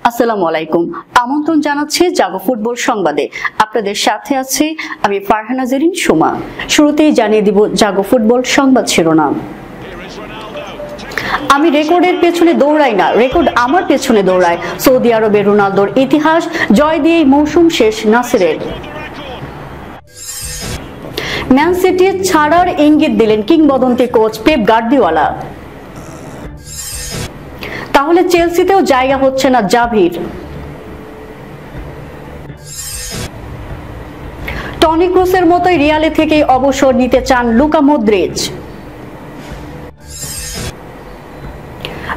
আসসালামু আলাইকুম। আমন্ত্রণ জানাচ্ছি জাগো ফুটবল সংবাদে। আপনাদের সাথে আছি আমি ফারহানা জেরিন সুমা। শুরুতেই জানিয়ে দিব জাগো ফুটবল সংবাদ শিরোনাম। আমি রেকর্ডের পেছনে দৌড়াই না, রেকর্ড আমার পেছনে দৌড়ায়। সৌদি আরবে রোনালদোর ইতিহাস, জয় দিয়েই মৌসুম শেষ নাসেরের। ম্যান সিটি ছাড়ার ইঙ্গিত দিলেন কিংবদন্তি কোচ পেপ গার্দিওলা। তাহলে চেলসিতেও জায়গা হচ্ছে না জাভির। টনি ক্রুসের মতোই রিয়ালে থেকেই অবসর নিতে চান লুকা মদ্রিচ।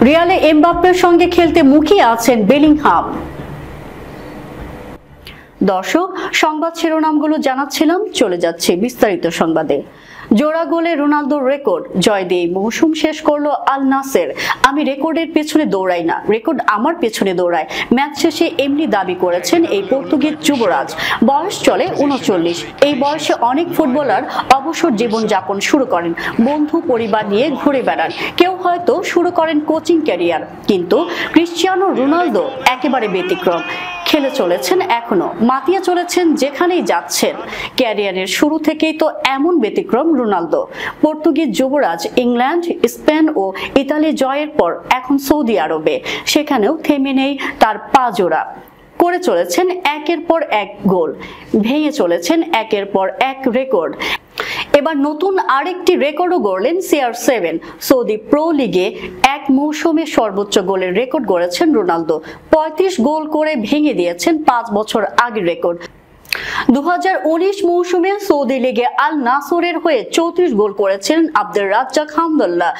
রিয়ালে এমবাপ্পের সঙ্গে খেলতে মুখিয়ে আছেন বেলিংহাম। দর্শক, সংবাদ শিরোনামগুলো জানাচ্ছিলাম, চলে যাচ্ছে বিস্তারিত সংবাদে। জোড়া গোলে রোনালদোর রেকর্ড, জয় দিয়ে মৌসুম শেষ করলো আল নাসের। আমি রেকর্ডের পেছনে দৌড়াই না, রেকর্ড আমার পেছনে দৌড়ায়। ম্যাচ শেষে এমনি দাবি করেছেন এই পর্তুগিজ যুবরাজ। বয়স চলে 39। এই বয়সে অনেক ফুটবলার অবসর জীবন যাপন শুরু করেন, বন্ধু পরিবার নিয়ে ঘুরে বেড়ান, কেউ হয়তো শুরু করেন কোচিং ক্যারিয়ার। কিন্তু ক্রিশ্চিয়ানো রোনালদো একেবারে ব্যতিক্রম। খেলে চলেছেন, এখনো মাতিয়ে চলেছেন যেখানেই যাচ্ছেন। ক্যারিয়ারের শুরু থেকেই তো এমন ব্যতিক্রম রোনালদো। পর্তুগিজ যুবরাজ ইংল্যান্ড, স্পেন ও ইতালি জয়ের পর এখন সৌদি আরবে, সেখানেও থেমে নেই তার পা জোড়া। করে চলেছেন একের পর এক গোল, ভেঙে চলেছেন একের পর এক রেকর্ড। এবার নতুন আরেকটি রেকর্ডও গড়লেন CR7। সৌদি প্রো লিগে এক মৌসুমে সর্বোচ্চ গোলের রেকর্ড গড়েছেন রোনালদো। 35 গোল করে ভেঙে দিয়েছেন 5 বছর আগের রেকর্ড। 2019 মৌসুমে সৌদি লিগে আল নাসরের হয়ে 34 গোল করেছিলেন আব্দুর রাজ্জাক হামদুল্লাহ।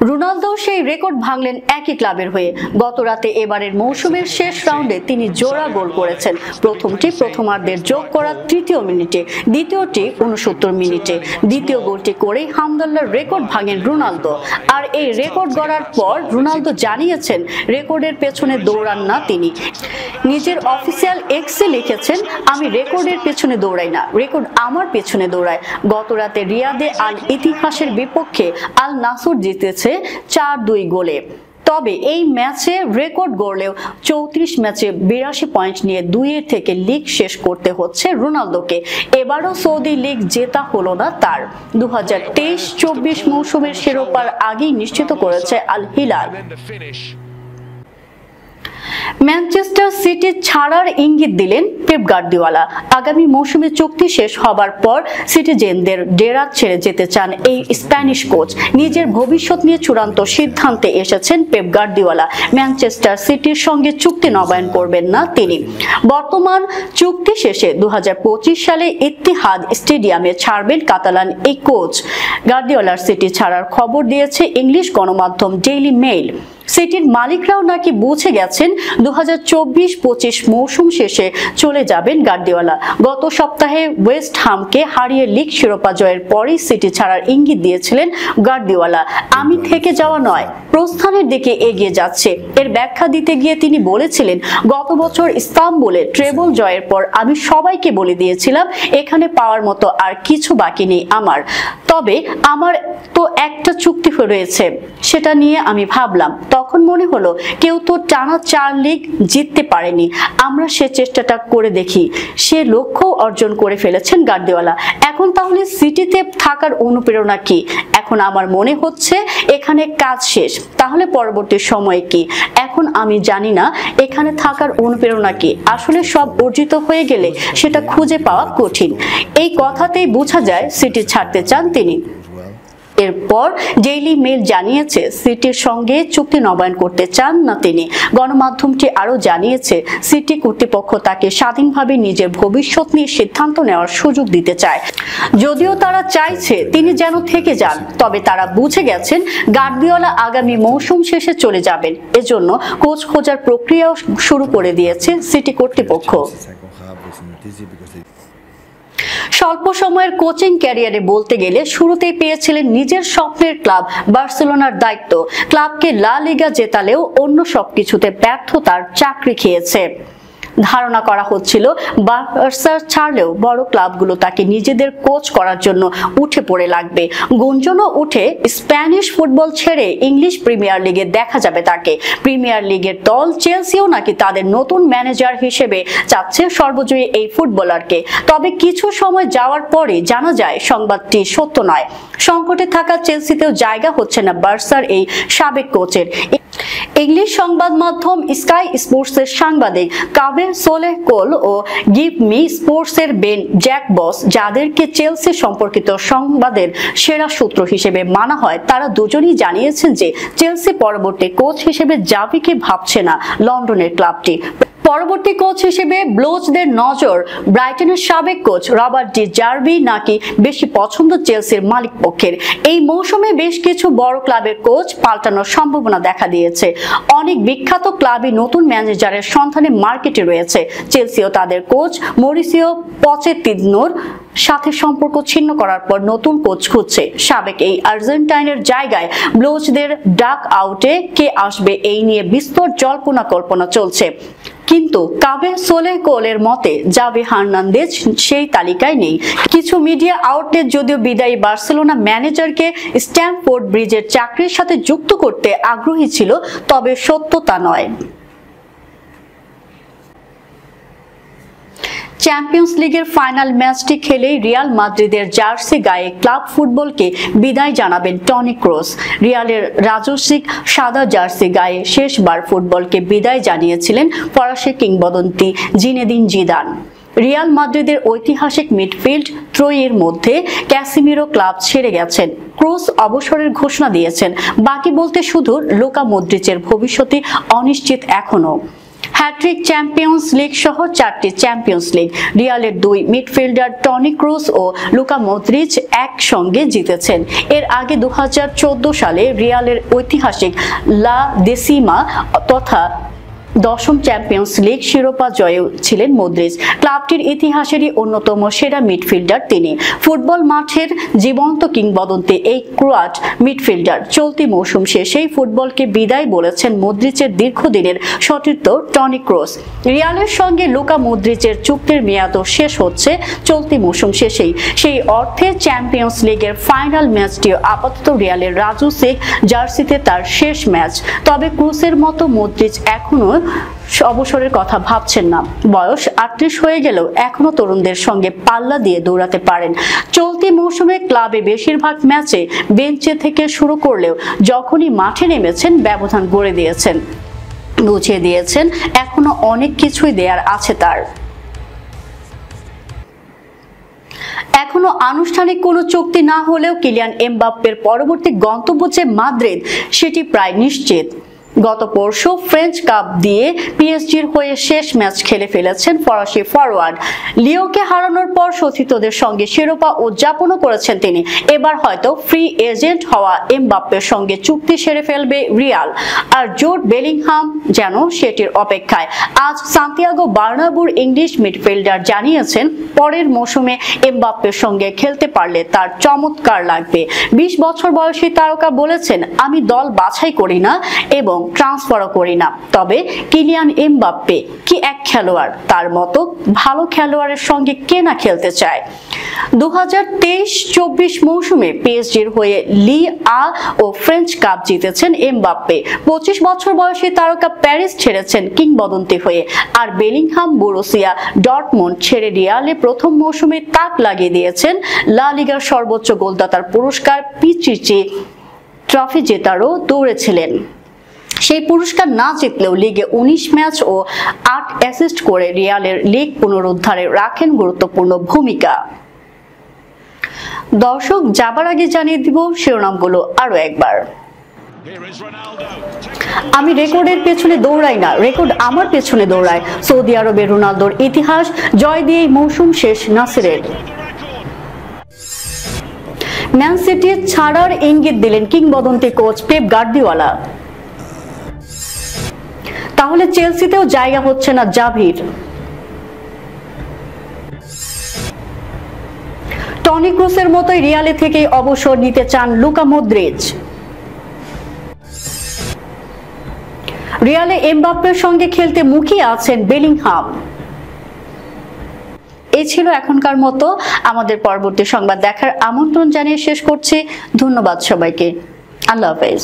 রোনালদো সেই রেকর্ড ভাঙলেন একই ক্লাবের হয়ে। গত রাতে এবারের মৌসুমের শেষ রাউন্ডে তিনি জোড়া গোল করেছেন। প্রথমটি প্রথমার্ধের যোগ করা তৃতীয় মিনিটে, দ্বিতীয়টি 69 মিনিটে। দ্বিতীয় গোলটি করেই হামদুল্লাহর রেকর্ড ভাঙেন রোনালদো। আর এই রেকর্ড গড়ার পর রোনালদো জানিয়েছেন রেকর্ডের পেছনে দৌড়ান না তিনি। নিজের অফিসিয়াল এক্সে লিখেছেন, আমি রেকর্ডের পেছনে দৌড়াই না, রেকর্ড আমার পেছনে দৌড়ায়। গত রাতে রিয়াদে আল ইতিহাসের বিপক্ষে আল নাসর জিতেছে 4-2 গোলে। তবে এই ম্যাচে রেকর্ড গড়লেও 34 ম্যাচে 82 পয়েন্ট নিয়ে 2 থেকে লিগ শেষ করতে হচ্ছে রোনালদোকে। এবারও সৌদি লিগ জেতা হলো না তার। 2023-24 মৌসুমের শিরোপার আগেই নিশ্চিত করেছে আল হিলাল। ম্যানচেস্টার সিটি ছাড়ার ইঙ্গিত দিলেন পেপ গার্দিওলা। আগামী মৌসুমে চুক্তি শেষ হবার পর সিটিজেনদের ডেরা ছেড়ে যেতে চান এই স্প্যানিশ কোচ। নিজের ভবিষ্যৎ নিয়ে চূড়ান্ত সিদ্ধান্তে এসেছেন পেপ গার্দিওলা। ম্যানচেস্টার সিটির সঙ্গে চুক্তি নবায়ন করবেন না তিনি। বর্তমান চুক্তি শেষে 2025 সালে ইত্তিহাদ স্টেডিয়ামে ছাড়বেন কাতালান এই কোচ। গার্দিওলার সিটি ছাড়ার খবর দিয়েছে ইংলিশ গণমাধ্যম ডেইলি মেইল। সিটির মালিকরাও নাকি বুঝে গেছেন 2024-25 মৌসুম শেষে চলে যাবেন গার্দিওলা। গত সপ্তাহে ওয়েস্ট হামকে হারিয়ে লিগ শিরোপা জয়ের পরেই সিটি ছাড়ার ইঙ্গিত দিয়েছিলেন গার্দিওলা। আমি থেকে যাওয়া নয়, প্রস্থানের দিকে এগিয়ে যাচ্ছে। এর ব্যাখ্যা দিতে গিয়ে তিনি বলেছিলেন, গত বছর ইস্তাম্বুলে ট্রেবল জয়ের পর আমি সবাইকে বলে দিয়েছিলাম এখানে পাওয়ার মতো আর কিছু বাকি নেই আমার। তবে আমার তো একটা চুক্তি রয়েছে, সেটা নিয়ে আমি ভাবলাম। তখন মনে হলো কেউ তো টানা 4 লিগ জিততে পারেনি, আমরা সে চেষ্টাটা করে দেখি। সে লক্ষ্য অর্জন করে ফেলেছেন গার্দিওলা। এখন তাহলে সিটিতে থাকার অনুপ্রেরণা কি? এখন আমার মনে হচ্ছে এখানে কাজ শেষ, তাহলে পরবর্তী সময় কি? এখন আমি জানি না এখানে থাকার অনুপ্রেরণা কি। আসলে সব অর্জিত হয়ে গেলে সেটা খুঁজে পাওয়া কঠিন। এই কথাতেই বোঝা যায় সিটি ছাড়তে চান তিনি। এরপর ডেইলি মেইল জানিয়েছে সিটির সঙ্গে চুক্তি নবায়ন করতে চান না তিনি। গণমাধ্যমটি আরো জানিয়েছে সিটি কর্তৃপক্ষ তাকে স্বাধীনভাবে নিজের ভবিষ্যৎ নিয়ে সিদ্ধান্ত নেওয়ার সুযোগ দিতে চায়। যদিও তারা চাইছে তিনি যেন থেকে যান, তবে তারা বুঝে গেছেন গার্দিওলা আগামী মৌসুম শেষে চলে যাবেন। এজন্য কোচ খোঁজার প্রক্রিয়াও শুরু করে দিয়েছে সিটি কর্তৃপক্ষ। স্বল্প সময়ের কোচিং ক্যারিয়ারে বলতে গেলে শুরুতেই পেয়েছিলেন নিজের স্বপ্নের ক্লাব বার্সেলোনার দায়িত্ব। ক্লাবকে লা লিগা জেতালেও অন্য সবকিছুতে ব্যর্থতার চাকরি খেয়েছে। ধারণা করা হচ্ছিল বার্সা ছাড়লেও বড় ক্লাবগুলো তাকে নিজেদের কোচ করার জন্য উঠে পড়ে লাগবে। গুঞ্জনও উঠে স্প্যানিশ ফুটবল ছেড়ে ইংলিশ প্রিমিয়ার লিগে দেখা যাবে তাকে। প্রিমিয়ার লিগের দল চেলসিও নাকি তাদের নতুন ম্যানেজার হিসেবে চাচ্ছে সর্বজয়ী এই ফুটবলারকে। তবে কিছু সময় যাওয়ার পরে জানা যায় সংবাদটি সত্য নয়। সংকটে থাকা চেলসিতেও জায়গা হচ্ছে না বার্সার এই সাবেক কোচের। ইংলিশ সংবাদ মাধ্যম স্কাই স্পোর্টসের সাংবাদিক কাবে সোলেহকোল ও গিভ মি স্পোর্টসের বেন জ্যাকবস, যাদেরকে চেলসি সম্পর্কিত সংবাদের সেরা সূত্র হিসেবে মানা হয়, তারা দুজনই জানিয়েছেন যে চেলসি পরবর্তী কোচ হিসেবে জাভিকে ভাবছে না লন্ডনের ক্লাবটি। পরবর্তী কোচ হিসেবে ব্লুজদের নজর ব্রাইটনের সাবেক কোচ রবার্ট ডি জার্ভি নাকি বেশি পছন্দ চেলসির মালিক পক্ষের। এই মৌসুমে বেশ কিছু বড় ক্লাবের কোচ পাল্টানোর সম্ভাবনা দেখা দিয়েছে। অনেক বিখ্যাত ক্লাবই নতুন ম্যানেজারের সন্ধানে মার্কেটে রয়েছে। চেলসিও তাদের কোচ মরিসিও পচেতিনোর সাথে সম্পর্ক ছিন্ন করার পর নতুন কোচ খুঁজছে। সাবেক এই আর্জেন্টাইনের জায়গায় ব্লুজদের ডাক আউটে কে আসবে এই নিয়ে বিস্তর জল্পনা কল্পনা চলছে। কিন্তু কাবে সোলেহকোলের মতে জাভি হার্নান্দেজ সেই তালিকায় নেই। কিছু মিডিয়া আউটলেট যদিও বিদায়ী বার্সেলোনা ম্যানেজারকে স্ট্যামফোর্ড ব্রিজের চাকরির সাথে যুক্ত করতে আগ্রহী ছিল, তবে সত্য তা নয়। চ্যাম্পিয়ন্স লিগের ফাইনাল ম্যাচটি খেলেই রিয়াল মাদ্রিদের জার্সি গায়ে ক্লাব ফুটবলকে বিদায় জানাবেন টনি ক্রুস। রিয়ালের রাজস্বিক সাদা জার্সি গায়ে শেষবার ফুটবলকে বিদায় জানিয়েছিলেন ফরাসি কিংবদন্তি জিনেদিন জিদান। রিয়াল মাদ্রিদের ঐতিহাসিক মিডফিল্ড ত্রয়ীর মধ্যে ক্যাসিমিরো ক্লাব ছেড়ে গেছেন। ক্রুস অবসরের ঘোষণা দিয়েছেন। বাকি বলতে শুধু লুকা মদ্রিচের ভবিষ্যৎই অনিশ্চিত এখনো। হ্যাট্রিক চ্যাম্পিয়ন্স লিগ সহ 4টি চ্যাম্পিয়ন্স লিগ রিয়ালের দুই মিডফিল্ডার টনি ক্রুস ও লুকা মদ্রিচ একসঙ্গে জিতেছেন। এর আগে 2014 সালে রিয়ালের ঐতিহাসিক লা দেসিমা তথা 10ম চ্যাম্পিয়ন্স লিগ শিরোপা জয়ে ছিলেন মদ্রিচ। ক্লাবটির ইতিহাসেরই অন্যতম সেরা মিডফিল্ডার তিনি। ফুটবল মাঠের জীবন্ত কিংবদন্তি এই ক্রোয়াট মিডফিল্ডার চলতি মৌসুম শেষেই ফুটবলকে বিদায় বলেছেন মদ্রিচের দীর্ঘদিনের সতীর্থ টনি ক্রুস। রিয়ালের সঙ্গে লুকা মদ্রিচের চুক্তির মেয়াদও শেষ হচ্ছে চলতি মৌসুম শেষেই। সেই অর্থে চ্যাম্পিয়ন্স লিগের ফাইনাল ম্যাচটিও আপাতত রিয়ালের রাজস্বিক জার্সিতে তার শেষ ম্যাচ। তবে ক্রুসের মতো মদ্রিচ এখনো অবসরের কথা ভাবছেন না। বয়স 38 হয়ে গেলেও এখনো তরুণদের সঙ্গে পাল্লা দিয়ে দৌড়াতে পারেন। চলতি মৌসুমে ক্লাবে বেশিরভাগ ম্যাচে বেঞ্চে থেকে শুরু করলেও যখনই মাঠে নেমেছেন ব্যবধান গড়ে দিয়েছেন, বুঝিয়ে দিয়েছেন এখনো অনেক কিছুই দেয়ার আছে তার। এখনো আনুষ্ঠানিক কোনো চুক্তি না হলেও কিলিয়ান এমবাপ্পের পরবর্তী গন্তব্য যে মাদ্রিদ সেটি প্রায় নিশ্চিত। গত পরশু ফ্রেঞ্চ কাপ দিয়ে পিএসজির হয়ে শেষ ম্যাচ খেলে ফেলেছেন ফরাসি ফরওয়ার্ড। লিওকে হারানোর পর সতীর্থদের সঙ্গে শিরোপা উদযাপনও করেছেন তিনি। এবার হয়তো ফ্রি এজেন্ট হওয়া এমবাপ্পের সঙ্গে চুক্তি সেরে ফেলবে রিয়াল, আর জুড বেলিংহাম যেন সেটির অপেক্ষায়। আজ সান্তিয়াগো বার্নাব্যুর ইংলিশ মিডফিল্ডার জানিয়েছেন পরের মৌসুমে এমবাপ্পের সঙ্গে খেলতে পারলে তার চমৎকার লাগবে। 20 বছর বয়সী তারকা বলেছেন, আমি দল বাছাই করি না এবং ট্রান্সফারও করি না, তবে কিলিয়ান এমবাপ্পে কি এক খেলোয়াড়, তার মতো ভালো খেলোয়াড়ের সঙ্গে কে না খেলতে চায়। 2023-24 মৌসুমে পিএসজির হয়ে লি আ ও ফ্রেঞ্চ কাপ জিতেছেন এমবাপ্পে। 25 বছর বয়সী তারকা প্যারিস ছেড়েছেন কিংবদন্তি হয়ে, আর বেলিংহাম বরুসিয়া ডর্টমুন্ড ছেড়ে রিয়ালে প্রথম মৌসুমে তাক লাগিয়ে দিয়েছেন। লা লিগার সর্বোচ্চ গোলদাতার পুরস্কার পিচিচি ট্রফি জেতারও দৌড়েছিলেন। সেই পুরস্কার না জিতলেও লিগে 19 ম্যাচ ও 8 অ্যাসিস্ট করে রিয়ালের লিগ পুনরুদ্ধারে রাখেন গুরুত্বপূর্ণ ভূমিকা। দর্শক, যাবার আগে জানিয়ে দিব শিরোনামগুলো আরো একবার। আমি রেকর্ডের পেছনে দৌড়াই না, রেকর্ড আমার পেছনে দৌড়ায়। সৌদি আরবে রোনালদোর ইতিহাস, জয় দিয়েই মৌসুম শেষ নাসিরের। ম্যান সিটি ছাড়ার ইঙ্গিত দিলেন কিংবদন্তি কোচ পেপ গার্দিওলা। তাহলে চেলসিতেও জায়গা হচ্ছে না জাভির। টনি ক্রুসের মতোই রিয়ালে থেকেই অবসর নিতে চান লুকা মদ্রিচ। রিয়ালে এমবাপ্পের সঙ্গে খেলতে মুখিয়ে আছেন বেলিংহাম। এই ছিল এখনকার মতো। আমাদের পরবর্তী সংবাদ দেখার আমন্ত্রণ জানিয়ে শেষ করছি। ধন্যবাদ সবাইকে। আল্লাহ হাফেজ।